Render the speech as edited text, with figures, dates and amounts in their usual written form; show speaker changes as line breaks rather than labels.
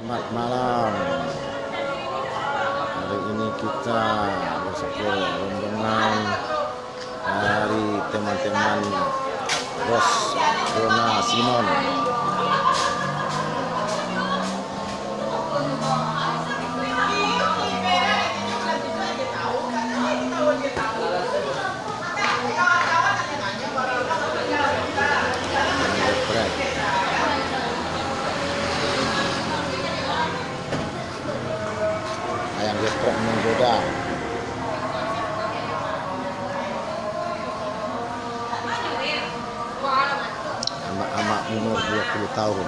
Selamat malam. Hari ini kita bersama rombongan dari teman-teman Bos Dona Simon. Ayam geprek menggoda. Amak-amak umur 20 tahun.